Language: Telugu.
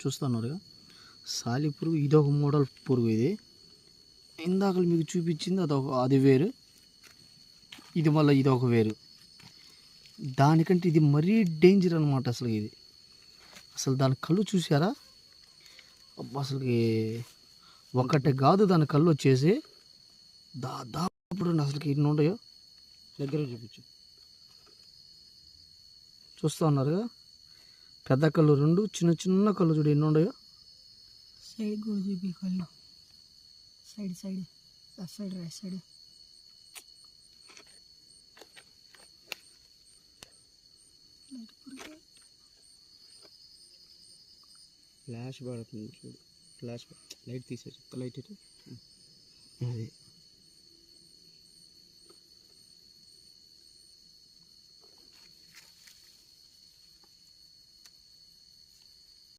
చూస్తున్నారుగా సాలిపురుగు. ఇదొక మోడల్ పురుగు. ఇది ఇందాక మీకు చూపించింది అది వేరు, ఇది మళ్ళీ ఇదొక వేరు. దానికంటే ఇది మరీ డేంజర్ అనమాట. అసలు దాని కళ్ళు చూసారా? అసలుకి ఒకటే కాదు, దాని కళ్ళు వచ్చేసి దాదాపు అసలుకి ఎన్ని ఉంటాయో దగ్గర చూపించు. చూస్తూ ఉన్నారుగా, పెద్ద కళ్ళు 2, చిన్న చిన్న కళ్ళు చూడు ఎన్ని ఉన్నాయో. సైడ్ కూడా చూపి కళ్ళు, side side side right side. Flash పడుతుంది చూడు, ఫ్లాష్ లైట్ తీసేసి లైట్ అది